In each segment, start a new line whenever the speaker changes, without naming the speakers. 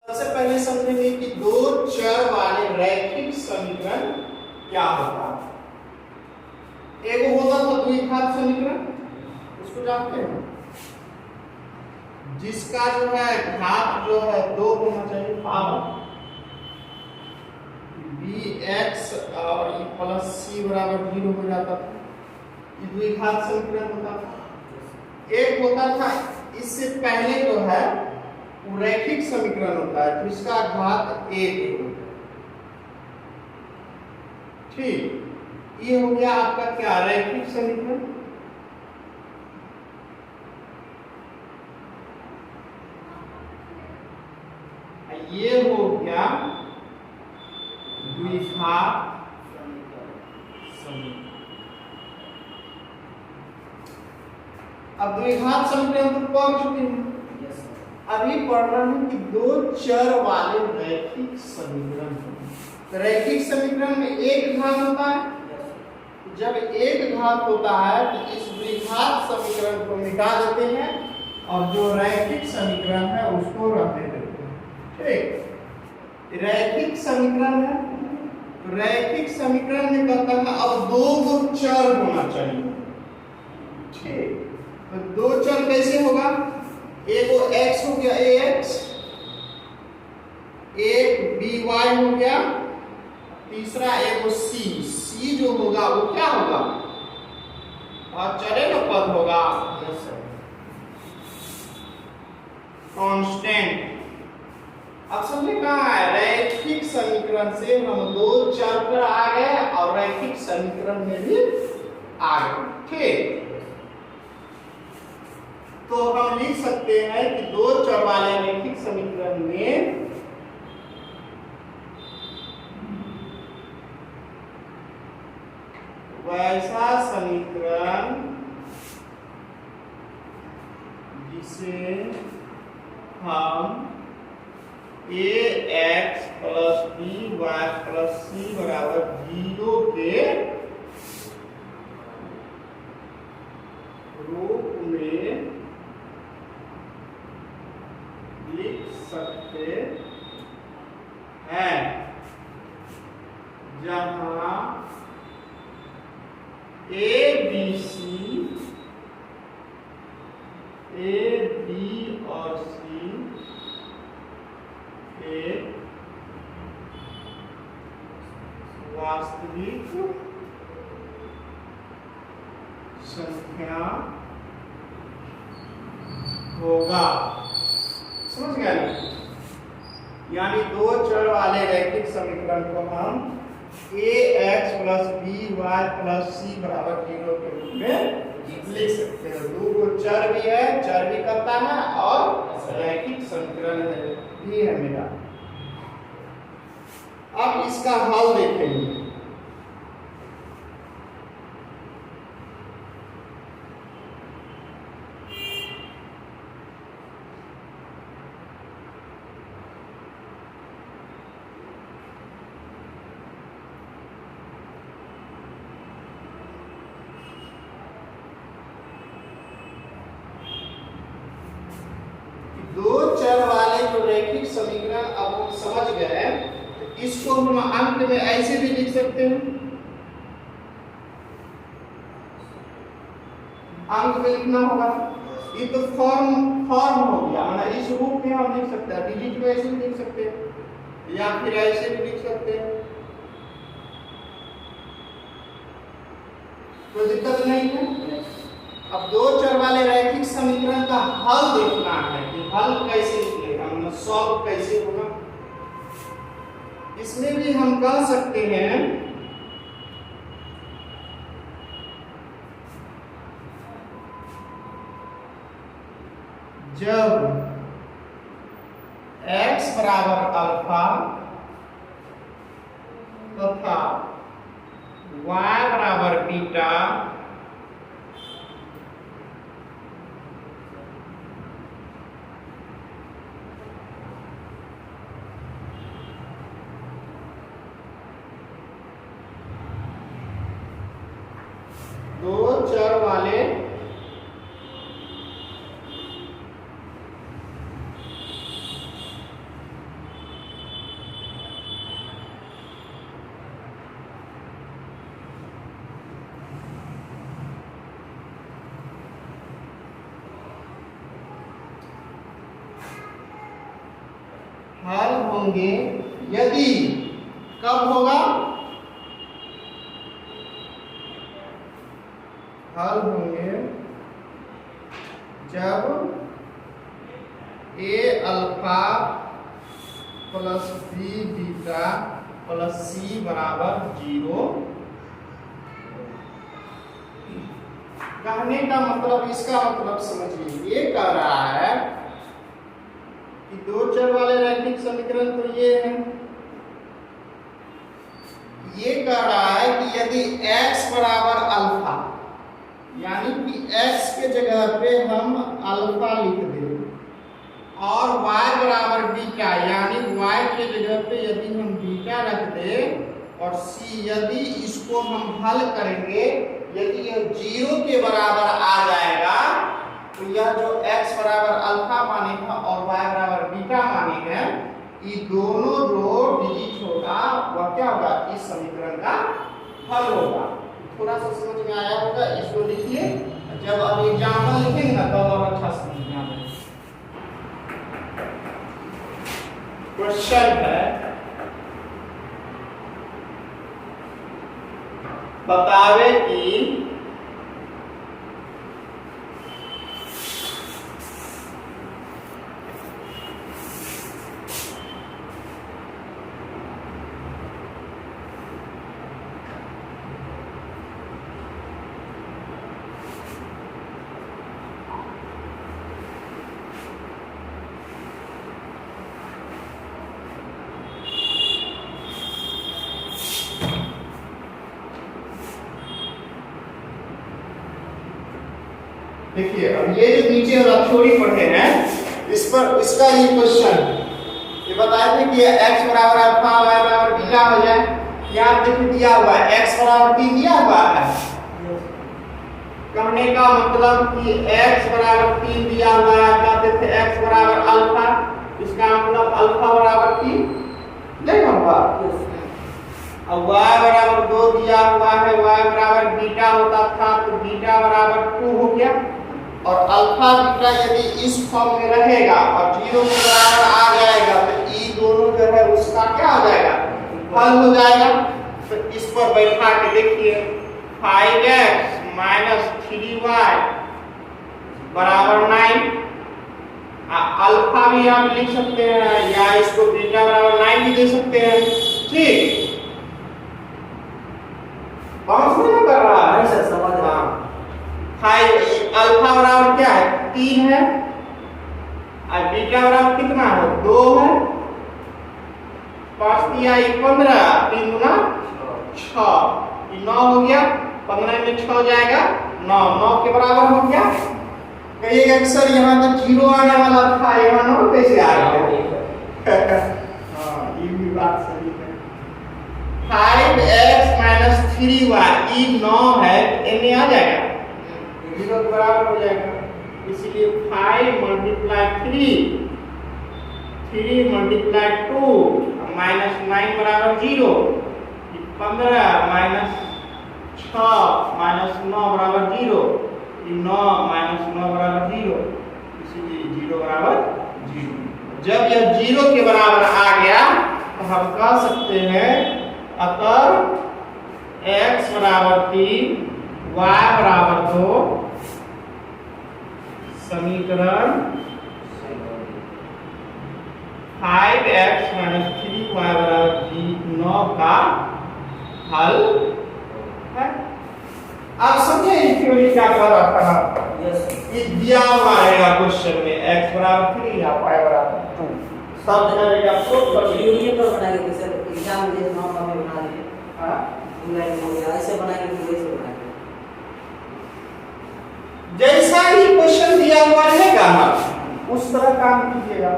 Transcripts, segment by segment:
सबसे पहले समझेंगे कि दो चर वाले रैखिक समीकरण क्या होता है। एक होता था द्विघात समीकरण, उसको जानते हैं, जिसका जो है घात जो है 2 होना चाहिए, पावर bx और e प्लस c बराबर 0 हो जाता था। ये द्विघात समीकरण होता था। एक होता था इससे पहले जो है रैखिक समीकरण होता है जिसका घात 1 हो। ठीक, ये हो गया आपका क्या रैखिक समीकरण। ये हो गया द्विघात समीकरण। अब द्विघात समीकरण तो पढ़ चुके हैं, अभी पढ़ रहे हैं कि दो चर वाले रैखिक समीकरण। रैखिक समीकरण में एक घात होता है। जब एक घात होता है तो इस द्विघात समीकरण को मिटा देते हैं और जो रैखिक समीकरण है उसको रहने देते हैं। ठीक, रैखिक समीकरण है, रैखिक समीकरण में कहता है अब दो गो चर होना चाहिए। ठीक, तो दो चर कैसे होगा, एक वो x हो गया ax, एक by हो गया, तीसरा एक वो c जो होगा वो क्या होगा, और चरे का पद होगा कांस्टेंट। अब समझे कहाँ है, रैखिक समीकरण से हम दो चर पर आ गए और रैखिक समीकरण में भी आ गए। ठीक, तो हम लिख सकते हैं कि दो चर वाले रैखिक समीकरण में वैसा समीकरण जिसे हम ax plus by plus c बराबर 0 के रूप में लिख सकते हैं, जहां a b और c एक वास्तविक संख्या होगा। समझ गया ना? यानी दो चर वाले रैखिक समीकरण को हम ax plus by plus c बराबर 0 के रूप में लिख सकते हैं। दो को चर भी है, चर भी करता है और रैखिक समीकरण भी है मेरा। अब इसका हल देखेंगे। दो चर वाले जो रैखिक समीकरण अब हम समझ गए, इसको हम अंत में ऐसे भी लिख सकते हैं। अंक में लिखना होगा, ये तो फॉर्म हो गया, मतलब इस रूप में हम लिख सकते हैं। डिजिट में ऐसे भी लिख सकते हैं या फिर ऐसे भी लिख सकते हैं, कोई दिक्कत नहीं है। अब दो चर वाले रैखिक समीकरण का हल देखना है कि हल कैसे निकलेगा, मतलब सॉल्व कैसे होगा। इसमें भी हम कह सकते हैं जब x बराबर अल्फा तथा y बराबर बीटा दो चर वाले हल होंगे यदि, कब होगा, हल होंगे जब A alpha plus B beta plus C बराबर 0। कहने का मतलब, इसका मतलब समझिए, ये कह रहा है कि दो चर वाले रैखिक समीकरण तो ये है, ये कह रहा है कि यदि x बराबर अल्फा, यानी कि x के जगह पे हम अल्फा लिख दें और y बराबर बीटा, यानी y के जगह पे यदि हम बीटा रख दें और c, यदि इसको हम हल करेंगे, यदि यह 0 के बराबर आ जाएगा तो यह जो x बराबर अल्फा मानेगा और y बराबर बीटा मानेगा, ये दोनों जो डिजिट होगा वह क्या होगा, इस समीकरण का हल होगा। थोड़ा सा समझ में आया होगा, इसको लिखिए, जब अब एग्जाम्पल लिखेंगे ना तब और अच्छा समझ में आएगा। क्वेश्चन है, बतावे कि देखिए, अब ये जो नीचे वाला थ्योरी पढ़े हैं, इस पर इसका ये क्वेश्चन, ये बताए थे कि x बराबर अल्फा y बराबर बीटा हो जाए। यहाँ देखिए दिया हुआ है x बराबर 3 दिया हुआ है। कहने का मतलब कि x बराबर 3 दिया हुआ है, कहते थे x बराबर अल्फा, इसका मतलब अल्फा बराबर 3 नहीं होगा। अब y बराबर 2 दिया हुआ है, y बराबर बीटा होता था तो बीटा बराबर 2 हो गया, और अल्फा बीटा यदि इस फॉर्म में रहेगा और 0 के बराबर आ जाएगा तो ये दोनों जो है उसका क्या हो जाएगा, हल हो जाएगा। तो इस पर बैठा के देखिए, 5x - 3y बराबर 9, अल्फा भी आप लिख सकते हैं या इसको बीटा बराबर 9 भी दे सकते हैं, ठीक। बाउंस नहीं कर रहा है सर, समझ रहा हूं। अल्फा बराबर क्या है, 3 है, और बीटा बराबर कितना है, 2 है, 5 दिया 15, 3 गुना 6, 9 हो गया, 15 में 6 जाएगा 9, 9 के बराबर हो गया। कहिएगा अक्सर यहाँ तो 0 आने वाला था, यहाँ 9 कैसे आ गया। हाँ, ये भी बात सही है। 5x - 3y, ये 9 है, n आ जाएगा, 0 के बराबर हो जाएगा, इसलिए 5 × 3, 3 × 2 -9 बराबर 0, 15 - 6 - 9 बराबर 0, 9 - 9 बराबर 0, इसलिए 0 बराबर 0। जब यह 0 के बराबर आ गया तो हम कह सकते हैं अतः x बराबर 3 y बराबर 2 समीकरण 5x - 3y बराबर 9 का हल है। आप समझे इस थ्योरी क्या कर रहा था, ये दिया हुआ रहेगा क्वेश्चन में, x बराबर 3 या y बराबर 2, सब जगह रहेगा। प्रूफ कर
यूनियन पर बनाएंगे सर, एग्जाम में 9 का में बना दिए,
हां
लाइन हो गया, ऐसे बनाएंगे तो वैसे बनाएंगे,
जैसा ही क्वेश्चन दिया हुआ रहेगा ना उस तरह काम कीजिएगा।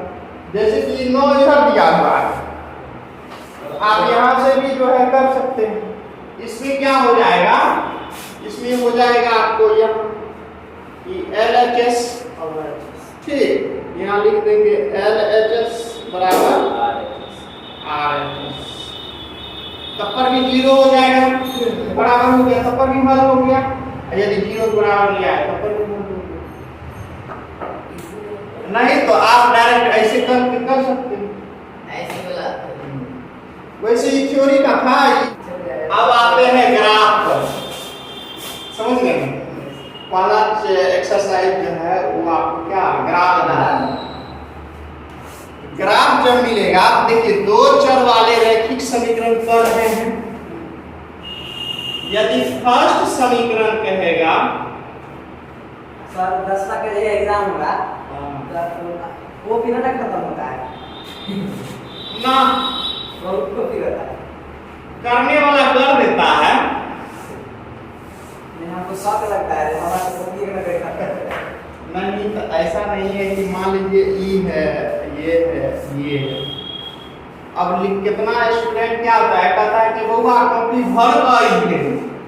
जैसे कि 9 इधर दिया हुआ है, आप यहां से भी जो है कर सकते हैं। इसमें क्या हो जाएगा, इसमें हो जाएगा आपको यह LHS, ठीक, यहाँ लिख देंगे LHS बराबर RHS, तब पर भी 0 हो जाएगा, बराबर हो गया, तब पर भी हल हो गया। यदि 0 बराबर लिया है तब पर भी हल हो गया। नहीं तो आप डायरेक्ट ऐसे कर सकते हैं, थ्योरी का था। अब आते हैं ग्राफ पर, समझ गए? पहला एक्सरसाइज जो है वो आपको क्या ग्राफ बनाना। ग्राफ जब मिलेगा, देखिए दो चर वाले रैखिक समीकरण कर रहे हैं। यदि फर्स्ट समीकरण कहेगा
सर 10 का के लिए एग्जाम होगा वो पीरियड खत्म होता है
ना,
बहुत को पीरियड है
करने वाला कर देता है।
हमको शौक लगता है हमारा तो पीरियड करता है।
नहीं तो ऐसा नहीं है कि मान लीजिए ई है, ये है, ये है। अब कितना स्टूडेंट क्या होता है, कहता है कि बउआ कॉपी भर गई है,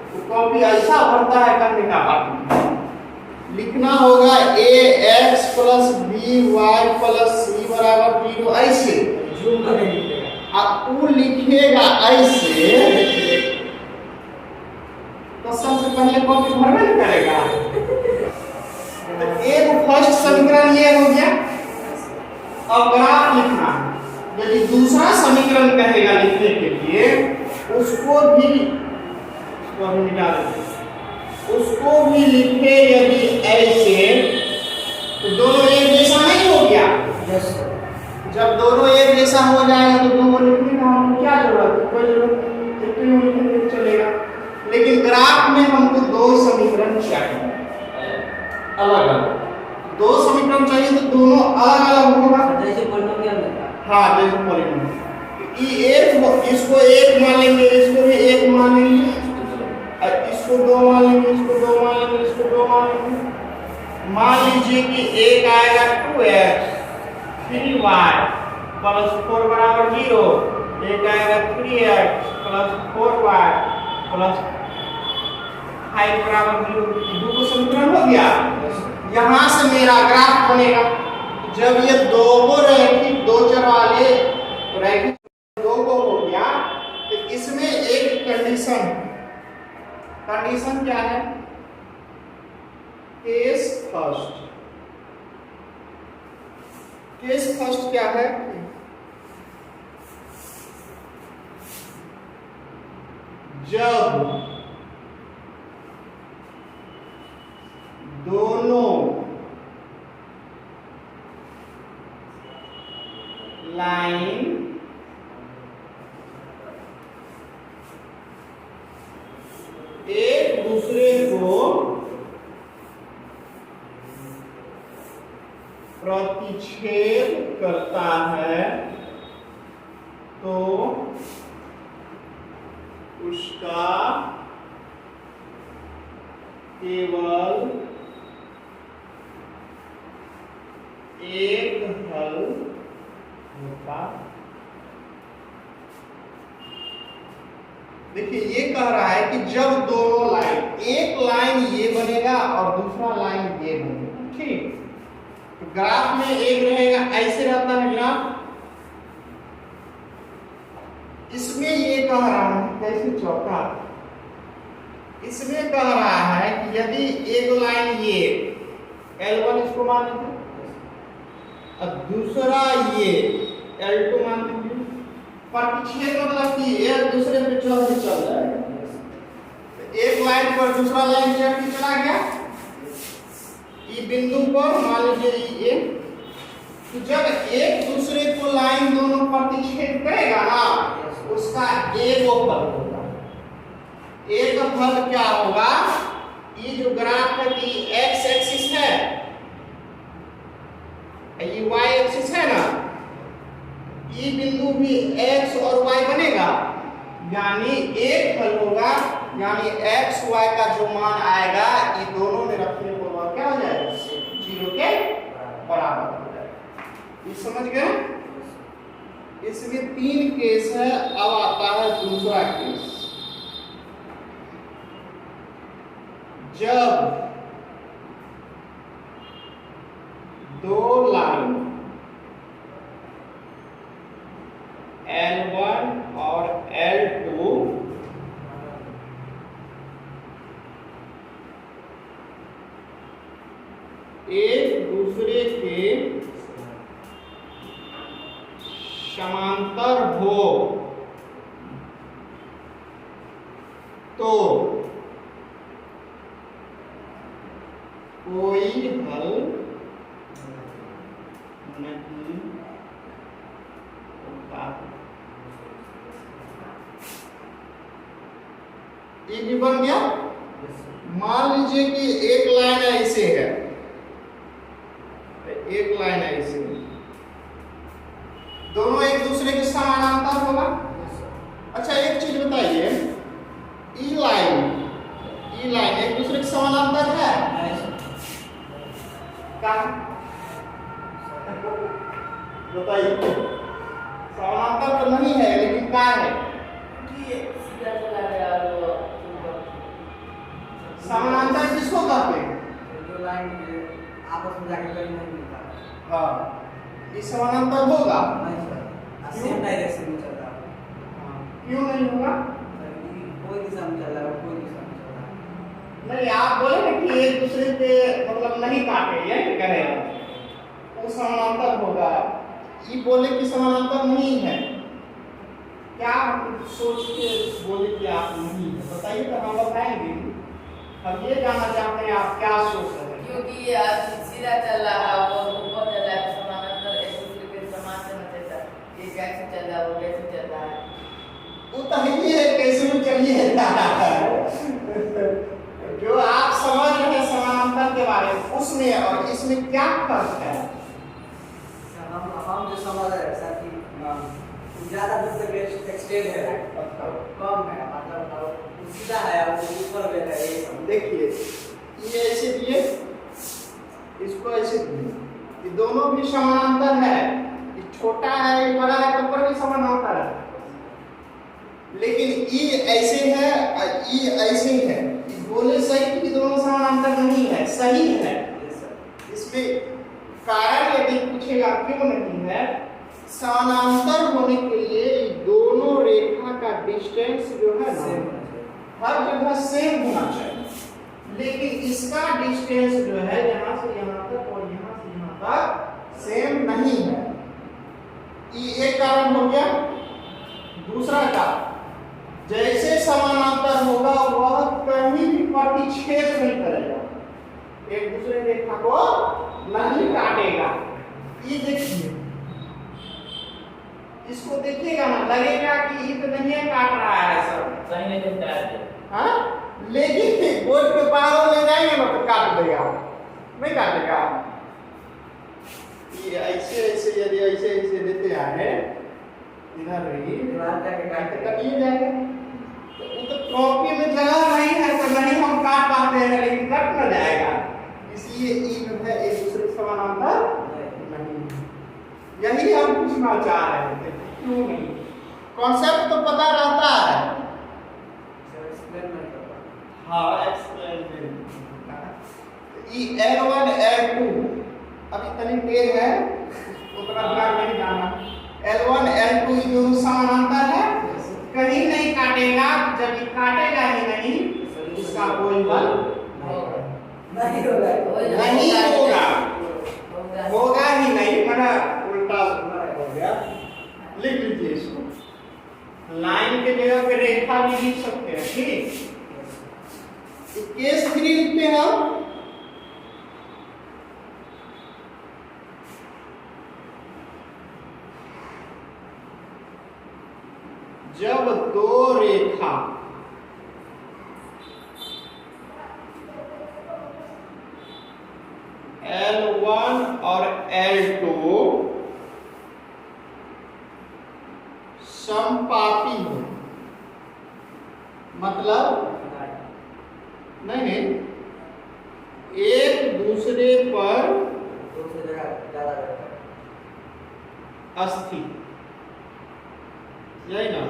तो कॉपी ऐसा भरता है करने का बात लिखना होगा A X plus B Y plus C बराबर 0 ऐसे
झूम करके लिखेगा।
अब वो लिखेगा ऐसे तो सबसे पहले कॉपी भरना नहीं करेगा। तो एक फर्स्ट समीकरण ये हो गया। अब ग्राफ लिखना है। यदि दूसरा समीकरण कहेगा लिखने के लिए उसको भी मिटा देते, उसको भी लिखे यदि ऐसे, तो दोनों एक जैसा नहीं हो गया। जब दोनों एक जैसा हो जाएगा तो दोनों लिखने का हमको क्या जरूरत है, कोई जरूरत नहीं, चलेगा। लेकिन ग्राफ में हमको दो समीकरण चाहिए, अलग अलग दो समीकरण चाहिए, तो दोनों अलग अलग होगा
जैसे पॉलिनोमियल में।
हाँ जैसे पॉलिनोमियल, एक इसको एक मान लेंगे, इसको भी एक मान लेंगे, इसको दो मान लेंगे, इसको दो मान लेंगे, इसको दो मान लेंगे। मान लीजिए कि एक आएगा 2x 3y प्लस 4 बराबर 0, एक आएगा 3x प्लस 4y प्लस 5 बराबर 0। दो को समीकरण हो गया। यहाँ से मेरा ग्राफ बनेगा। जब ये दो रैखिक दो चर वाले रैखिक दो को हो गया, तो इसमें एक कंडीशन क्या है, केस फर्स्ट क्या है, जब दोनों लाइन एक दूसरे को प्रतिच्छेद करता है तो उसका केवल एक हल होता। देखिए ये कह रहा है कि जब दोनों लाइन, एक लाइन ये बनेगा और दूसरा लाइन ये बनेगा, ठीक। तो ग्राफ में एक रहेगा, ऐसे रहता है ग्राफ। इसमें ये कह रहा है, कैसे चौका, इसमें कह रहा है कि यदि एक लाइन ये L1 इसको मान लीजिए और दूसरा ये L2 मान लीजिए, प्रतिच्छेद मतलब कि एक दूसरे पे चल जाएगा। तो एक लाइन पर दूसरा लाइन चला गया, ये बिंदु पर मान लीजिए ये, तो जब एक दूसरे को लाइन दोनों प्रतिच्छेद करेगा ना, उसका एक फल होगा। एक फल क्या होगा, ये जो ग्राफ है कि एक्स एक्सिस है, ये वाई एक्सिस है ना, ये बिंदु भी x और y बनेगा, यानी एक हल होगा, यानी x y का जो मान आएगा ये दोनों में रखने पर वह क्या हो जाएगा, 0 के बराबर हो जाएगा। ये समझ गए? इसमें 3 केस है। अब आता है दूसरा केस, जब दो लाइन L1 और L2 एक दूसरे के समांतर हो तो कोई हल नहीं होता। ये भी बन गया। मान लीजिए कि एक लाइन ऐसे है, एक लाइन ऐसे है, दोनों एक दूसरे के समानांतर होगा। अच्छा एक चीज बताइए, ई लाइन एक दूसरे के समानांतर है क्या? बताइए, समानांतर तो नहीं है लेकिन क्या है? समानांतर किसको कहते हैं?
जो लाइन आपस में जाके कहीं नहीं मिलता।
हाँ, ये समानांतर होगा?
नहीं सर, सेम डायरेक्शन में चल रहा है।
क्यों नहीं होगा?
कोई दिशा में चल रहा है, कोई दिशा में चल रहा है।
नहीं, आप बोले ना कि एक दूसरे के मतलब नहीं काटे, ये कह रहे हैं वो समानांतर होगा। ये बोले कि समानांतर नहीं है, क्या सोच के बोले कि आप नहीं है? बताइए तो हम बताएंगे। अब ये जानना चाहते हैं आप क्या सोच रहे हैं?
क्योंकि ये सीधा चल रहा है और ऊपर चल रहा है, समानांतर एक दूसरे के समान से नहीं चलता। ये कैसे चल रहा है, वो कैसे चल रहा है?
वो तो है कैसे में चलिए जो आप समझ रहे हैं समानांतर के बारे में, उसमें और इसमें क्या फर्क है?
हम जो समझ रहे हैं सर कि ज़्यादा दूर तक एक्सटेंड है, कम है, मतलब सीधा है, वो ऊपर में है। ये
देखिए, ये ऐसे दिए, इसको ऐसे दिए, ये दोनों भी समानांतर है। ये छोटा है, ये बड़ा है, तो ऊपर भी समानांतर है। लेकिन ई ऐसे है और ई ऐसे है, बोले सही कि दोनों समानांतर नहीं है, सही है। इसमें कारण यदि पूछेगा क्यों नहीं है, समानांतर होने के लिए दोनों रेखा का डिस्टेंस जो है ना हर जगह सेम होना चाहिए, लेकिन इसका डिस्टेंस जो है यहाँ से यहाँ तक और यहाँ से यहाँ तक सेम नहीं है। ये एक कारण हो गया। दूसरा कारण, जैसे समानांतर होगा वह कहीं भी प्रतिच्छेद नहीं करेगा, एक दूसरे रेखा को नहीं काटेगा। ये देखिए, इसको देखिएगा ना, लगेगा कि ये तो नहीं काट रहा है सब,
सही नहीं चलता है।
हाँ, लेकिन बोर्ड पे बाहर ले जाएंगे ना तो काट देगा, नहीं काटेगा। ये ऐसे ऐसे यदि ऐसे ऐसे देते आए इधर रही
दीवार जाके काट
कटिए जाएगा। तो कॉपी में जगह नहीं है तो नहीं हम काट पाते हैं, लेकिन कट न जाएगा। इसलिए ई जो है एक दूसरे के समानांतर नहीं। यही हम पूछना चाह रहे थे, क्यों नहीं? कॉन्सेप्ट तो पता रहता है। हाँ, एक्सप्लेन ई L1 L2 अभी तनी देर है, उतना दिमाग नहीं जाना। L1 L2 ये दोनों समानांतर है, कहीं नहीं काटेगा। जब ये काटेगा ही नहीं, इसका कोई हल
नहीं होगा,
नहीं होगा, होगा ही नहीं। मेरा उल्टा हो गया, लिख लीजिए इसको। लाइन के जगह पे रेखा भी लिख सकते हैं, ठीक। केस 3 लिखते हैं हम। जब दो रेखा L1 और L2 समपाती हो, मतलब नहीं एक दूसरे पर
दूसरी जगह ज़्यादा रहता है।
स्थित, यही ना।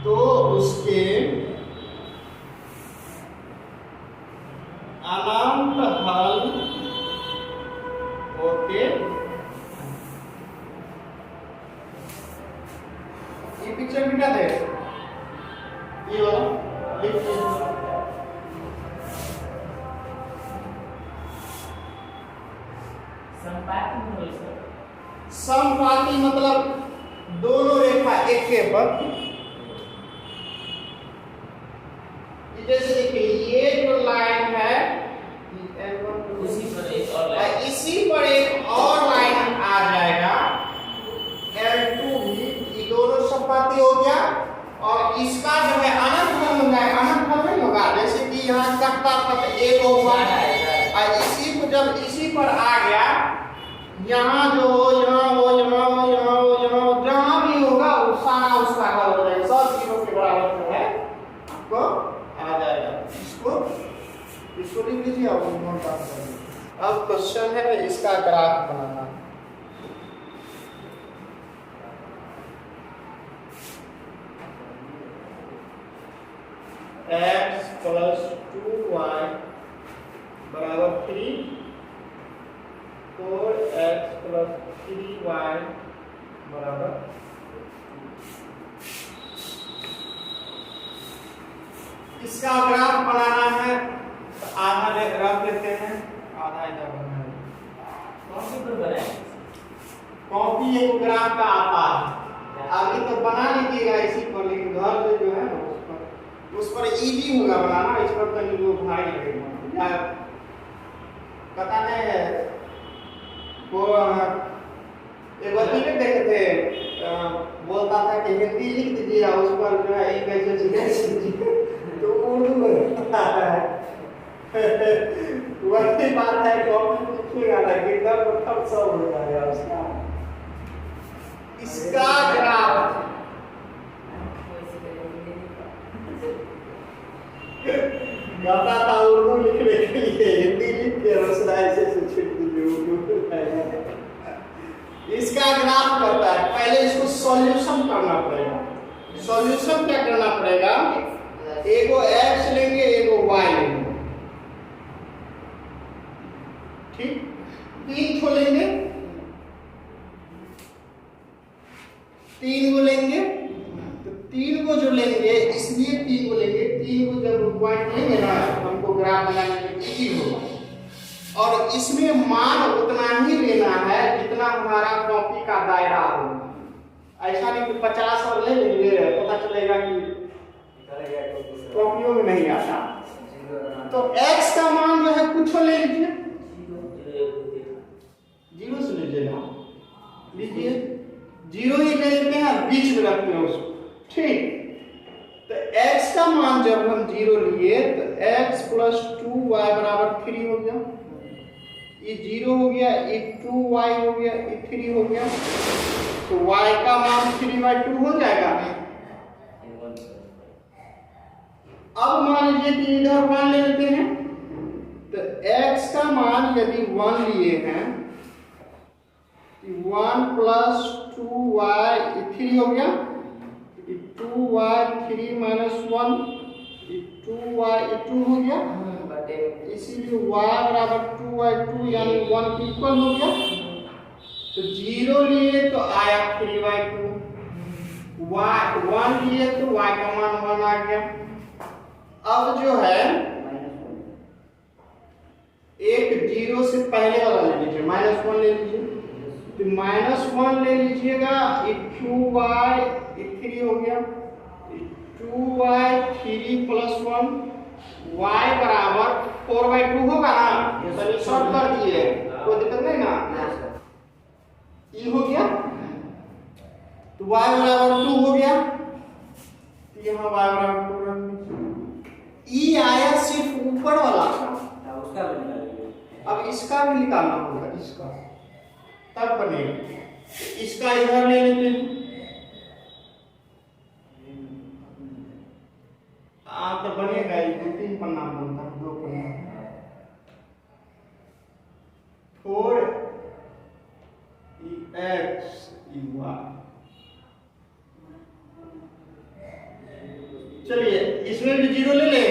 तो उसके अनंत हल होते। ये पिक्चर मिटा दे, ये वाला लिख दीजिए। समपाती मतलब दोनों रेखा एक के पर, जैसे देखिए ये जो लाइन है इसी पर एक और लाइन आ जाएगा L2 भी, ये दोनों समपाती हो गया और इसका जो है अनंत फल हो जाएगा, अनंत फल नहीं होगा, जैसे कि यहाँ कटता था एक होगा और इसी को जब इसी पर आ गया यहाँ जो हो यहाँ हो यहाँ हो यहाँ हो यहाँ हो जहाँ भी होगा वो सारा उसका हल हो जाएगा, सब जीरो के बराबर जो है आपको आ जाएगा। इसको लिख लीजिए आप नोट डाउन कर लीजिए। अब क्वेश्चन है इसका ग्राफ बनाना। x प्लस 2y बराबर 3, 4x प्लस 3y बराबर, इसका ग्राफ बनाना है तो आधा रख लेते हैं, आधा इधर बनाना है। कॉपी एक ग्राफ का आता है, अभी तो बना लीजिएगा इसी पर, लेकिन घर पे जो है उस पर इजी होगा बनाना, इस पर कहीं लोग भारी लगेगा यार। पता नहीं वो एक बार टीवी देखे थे, बोलता था कि हिंदी लिख दीजिए उस पर जो है एक ऐसे तो उर्दू में वही बात है, कॉपी लिखिएगा ना किधर मतलब सब हो जाएगा उसका। इसका ग्राफ गाता था उर्दू लिखने के लिए, हिंदी लिख के रसना ऐसे छिट दीजिए उर्दू। इसका ग्राफ करता है, पहले इसको सॉल्यूशन करना पड़ेगा। सॉल्यूशन क्या करना पड़ेगा, एगो x लेंगे एगो y लेंगे, ठीक, 3 को लेंगे, 3 को लेंगे, तो 3 को जो लेंगे इसलिए 3 को लेंगे, 3 को जब पॉइंट लेंगे ना हमको ग्राफ बनाने में इजी होगा। और इसमें मान उतना ही लेना है जितना हमारा कॉपी का दायरा हो, ऐसा नहीं कि 50 और ले लेंगे पता चलेगा कि कॉपियों में नहीं आता। तो x का मान जो है कुछ ले लीजिए, 0 से लीजिएगा, लीजिए 0 ही ले लेते हैं, बीच में रखते हैं उसको, ठीक। तो x का मान जब हम 0 लिए तो x प्लस 2y बराबर 3 हो गया, ये 0 हो गया, ये 2y हो गया, ये 3 हो गया, तो y का मान 3/2 हो जाएगा। अब मान लीजिए कि इधर 1 ले लेते हैं, तो x का मान यदि 1 लिए हैं, 1 प्लस 2y 3 हो गया, 2y 3 माइनस 1 2y 2 हो गया, इसीलिए y बराबर 2y2 यानी 1 के इक्वल हो गया। तो 0 लिए तो आया 3/2, y 1 लिए तो y का मान 1 आ गया। अब जो है एक 0 से पहले वाला ले लीजिए, -1 ले लीजिए, तो -1 ले लीजिएगा, 2y 3 हो गया, 2y 3 प्लस 1 y बराबर 4/2 होगा ना, तो शॉर्ट कर दिए, कोई दिक्कत नहीं ना, ये हो गया, तो y बराबर 2 हो गया, तो यहाँ y बराबर 2 रख दीजिए। ई आया सिर्फ ऊपर वाला था,
उसका भी निकालिए।
अब इसका भी निकालना होगा, इसका तब बनेगा। इसका इधर ले लेते हैं, तो बनेगा, ये 2-3 पन्ना बनता, 2 पन्ना, 4x y। चलिए इसमें भी 0 ले लें,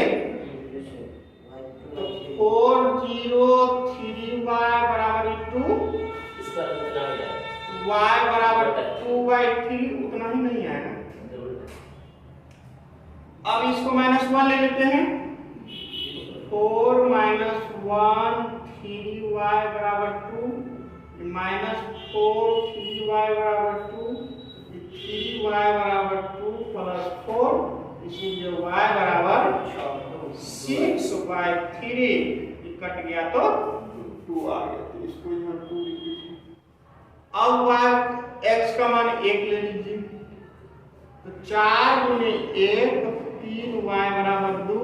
तो 4 0 3y बराबर 2, y बराबर 2/3, उतना ही नहीं आएगा। अब इसको -1 ले लेते हैं, 4 - 1 3y बराबर 2, -4 3y बराबर 2, 3y बराबर 2 प्लस 4, इसलिए y बराबर 6/3, ये कट गया तो 2 आ गया, तो इसको यहाँ 2 लिख दीजिए। अब y x का मान 1 ले लीजिए, तो 4 गुने 1 3y बराबर 2,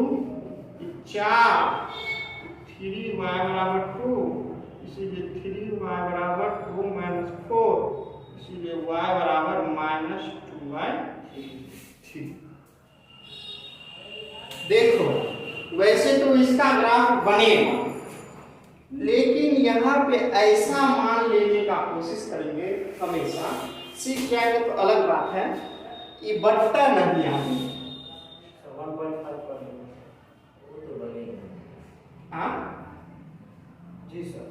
4 3y बराबर 2, इसीलिए 3y बराबर 2 माइनस 4, इसीलिए y बराबर -2/3। देखो वैसे तो इसका ग्राफ बनेगा, लेकिन यहाँ पे ऐसा मान लेने का कोशिश करेंगे हमेशा। सीख जाएंगे तो अलग बात है, ये बट्टा नहीं आती।
1.5 कर देंगे, वो तो बनेगा।
हाँ
जी सर।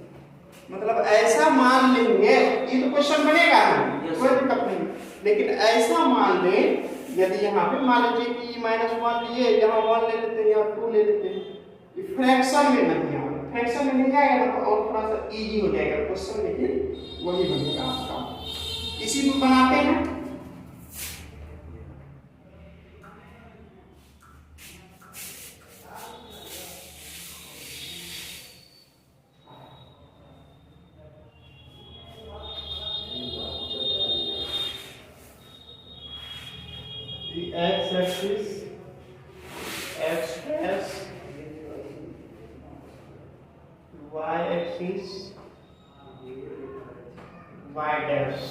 मतलब ऐसा मान लेंगे, ये तो क्वेश्चन बनेगा ना,
Yes,
कोई
sir.
दिक्कत नहीं। लेकिन ऐसा मान लें, यदि यहाँ पे मान लीजिए कि -1 लिए, यहाँ 1 ले लेते हैं, यहाँ 2 ले लेते हैं, ये फ्रैक्शन में नहीं आएगा। फ्रैक्शन में नहीं आएगा ना तो और थोड़ा सा इजी हो जाएगा क्वेश्चन, लेकिन वही बनेगा आपका। इसी को बनाते हैं। The x-axis, x dash, y-axis, y dash।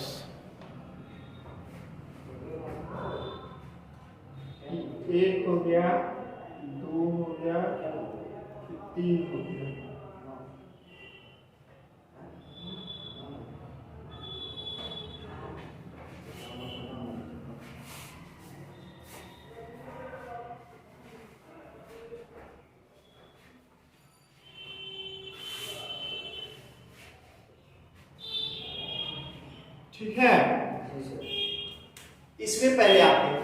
एक हो गया, 2 हो गया, 3 हो गया। ठीक है, इसमें पहले आते हैं।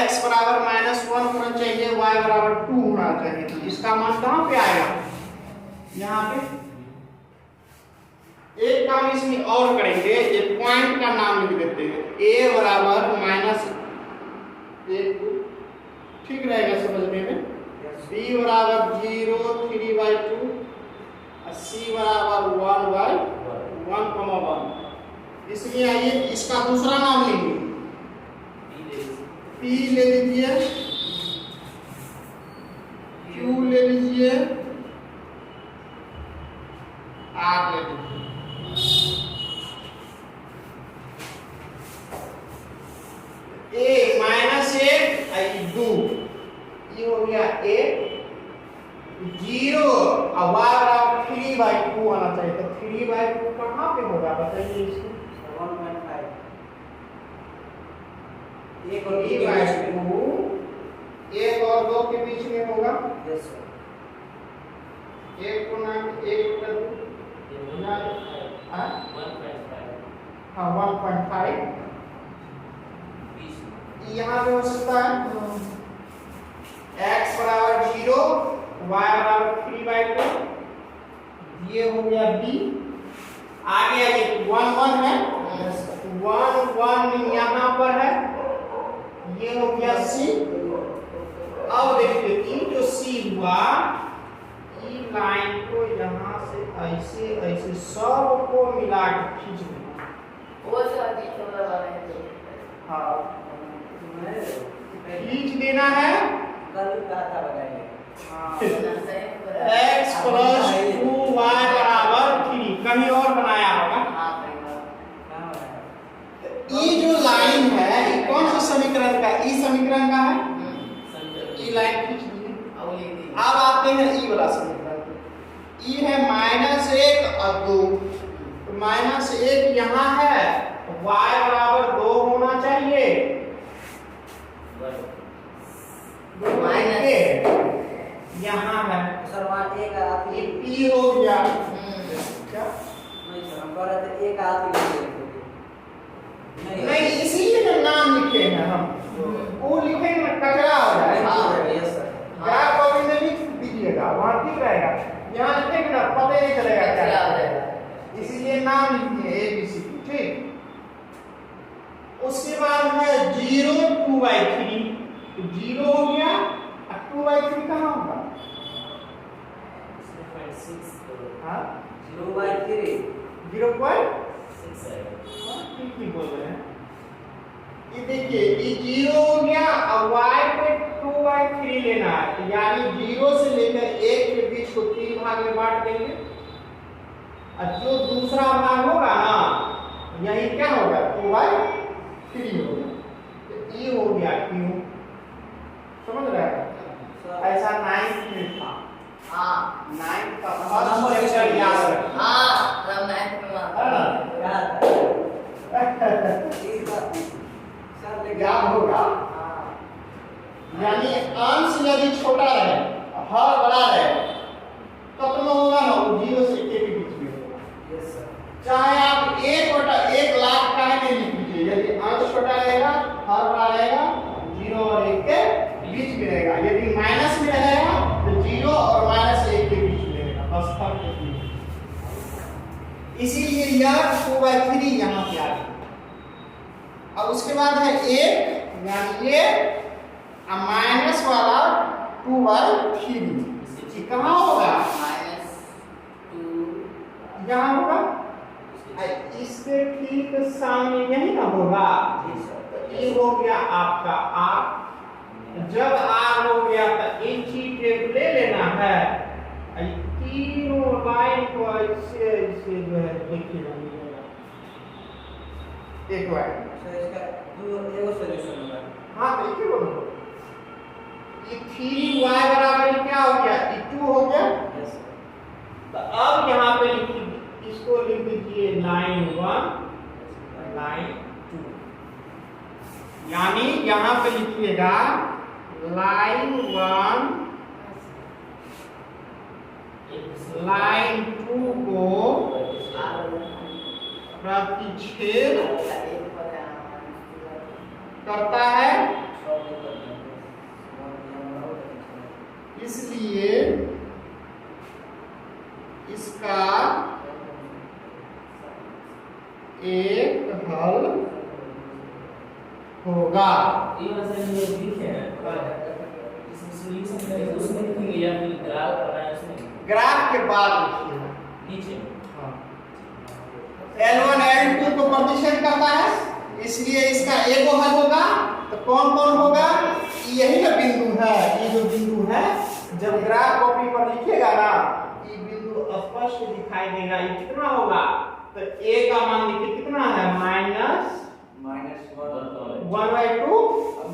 x बराबर -1 होना चाहिए, y बराबर 2 होना चाहिए, तो इसका मान कहाँ पे आएगा? यहाँ पे। एक काम इसमें और करेंगे, एक पॉइंट का नाम लिख देते हैं, a बराबर -1, ठीक रहेगा समझने में। b बराबर 0 3/2, c बराबर 1/1, इसलिए आइए इसका दूसरा नाम लेंगे, P ले लीजिए, Q ले लीजिए, R ले लीजिए। A -1 2, ये हो गया 1 0, और y बराबर 3/2 आना चाहिए, तो 3/2 कहाँ पे होगा बताइए इसको?
1.5
एक और 3/2, 1 और 2 के बीच में होगा।
Yes sir.
1 को नाम 1 कर दो, हाँ 1.5, यहाँ पे हो सकता है x बराबर 0, y बराबर 3/2, ये हो गया b। आगे आगे 1 1 है, 1 1 यहाँ पर है, ये हो गया c। अब देखिए ये जो c हुआ, ई लाइन को यहाँ से ऐसे ऐसे सबको मिला के खींच देना।
वो शादी छोड़ा वाला है तो
हाँ, खींच देना है।
कल कहा था बताइए।
x प्लस 2y बराबर 3, कहीं और बनाया होगा। ई जो लाइन है, ये कौन सा समीकरण का? ई समीकरण का है। ई लाइन खींच दीजिए। अब आते हैं ई वाला समीकरण। ई है -1 और 2, तो -1 यहाँ है, y बराबर 2 होना चाहिए, यहाँ है
सर वहाँ एक आती
ये p हो गया। क्या?
नहीं सर, हम कह रहे थे एक आती
नहीं, इसीलिए तो नाम लिखे हैं हम, वो लिखेंगे ना कचरा हो जाएगा।
Yes sir.
ग्राफ कॉपी में लिख दीजिएगा, वहाँ ठीक रहेगा। यहाँ लिखेंगे ना पता नहीं चलेगा क्या, इसीलिए नाम लिखिए। बाद है 0 2/3, तो 0 हो गया और 2/3 कहाँ होगा?
0.6
हाँ
0/3
0.6 है। ठीक ही बोल रहे हैं। ये देखिए ये 0 हो गया और y पे 2/3 लेना है, तो यानी 0 से लेकर 1 के बीच को 3 भाग में बांट देंगे और जो दूसरा भाग होगा ना यही क्या होगा 2/3 होगा, तो ये हो गया क्यों, समझ रहे हैं? ऐसा 9th में था।
हाँ
9th का फर्स्ट लेक्चर याद रखना।
हाँ हम 9th में वहाँ
याद
याद होगा। यानी अंश यदि छोटा रहे हर बड़ा रहे तब तो होगा ना वो 0 से 1 के बीच में होगा।
यस सर
चाहे आप 1 लाख का है नहीं लिख लीजिए, यदि अंश छोटा रहेगा हर बड़ा रहेगा 0 और 1 के बीच में रहेगा, यदि माइनस में रहेगा तो 0 और -1 के बीच में रहेगा, बस फर्क इतना है। इसीलिए यह 2/3 यहाँ पे आ गया। अब उसके बाद है 1 यानी ये माइनस वाला 2/3 ये कहाँ होगा?
-2
यहाँ होगा, इसके ठीक सामने यही ना होगा, तो ये हो गया आपका R। जब R हो गया तो इन चीज ले लेना है, तीनों लाइन को ऐसे ऐसे जो है देखिएगा एक लाइन।
सर इसका एगो सॉल्यूशन होगा।
हाँ देखिए बोलो ये 3y बराबर क्या हो गया? 2 हो गया।
यस सर
तो अब यहाँ पे लिखिए, इसको लिख दीजिए लाइन 1 लाइन 2, यानी यहाँ पे लिखिएगा लाइन 1 लाइन 2 को प्रतिच्छेद करता है, इसलिए इसका एक हल होगा।
ये मसले में लिखे हैं इसमें सॉल्यूशन है उसमें लिखेंगे या फिर ग्राफ बनाए उसमें
ग्राफ के बाद लिखिएगा
नीचे
L1 L2 को प्रतिच्छेद करता है, इसलिए इसका एक हल होगा। तो कौन कौन होगा? यही ना बिंदु है, ये जो बिंदु है जब ग्राफ कॉपी पर लिखेगा ना ये बिंदु स्पष्ट दिखाई देगा। ये कितना होगा? तो a का मान लिखिए कितना है? -1/2।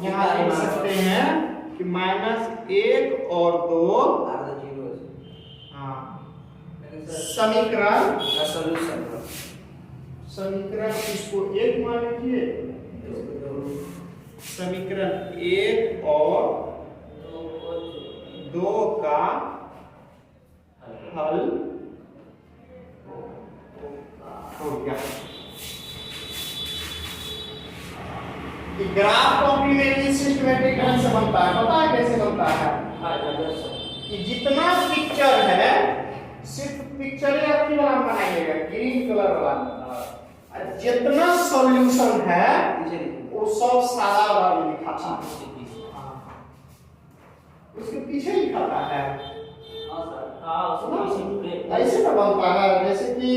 यहाँ लिख सकते हैं कि -1 और 2 हाँ समीकरण समीकरण इसको 1 मान लीजिए, समीकरण 1 और 2 का हल हो गया। ग्राफ कॉपी में भी सिस्टमैटिक ढंग से बनता है, पता है कैसे बनता है? कि जितना पिक्चर है सिर्फ पिक्चर ही आपकी वाला बनाइएगा ग्रीन कलर वाला, जितना सॉल्यूशन है वो सब सारा वाला में लिखा था, उसके पीछे लिखा है। ऐसे ना बनता है जैसे कि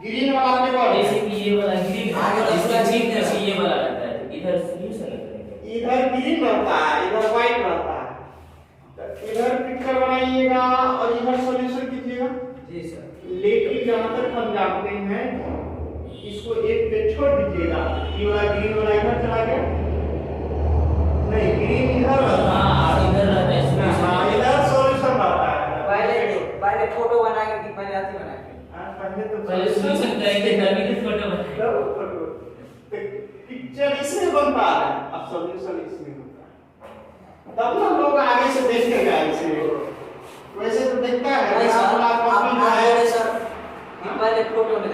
ग्रीन वाला पेपर,
जैसे कि ये वाला ग्रीन इसका ठीक जैसे ये वाला रहता है, इधर सॉल्यूशन रहता है,
इधर ग्रीन रहता है इधर व्हाइट रहता है, तो इधर पिक्चर बनाइएगा और इधर सॉल्यूशन कीजिएगा।
जी सर
लेकिन जहां तक हम जानते हैं इसको एक पे छोड़ दीजिएगा, ये वाला ग्रीन वाला इधर चला गया, नहीं ग्रीन इधर रहता है,
हां इधर रहता है
हाँ इधर सॉल्यूशन रहता है।
पहले फोटो बनाएंगे कि पहले आती बनाएंगे?
पहले सॉल्यूशन करेंगे तभी तो फोटो बनाएंगे।
पिक्चर इसमें बनता है अब सॉल्यूशन इसमें होता है, तब ना लोग आगे से देखेगा इसे, वैसे तो देखता है
नहीं सर
आप
आप सर पहले फोटो में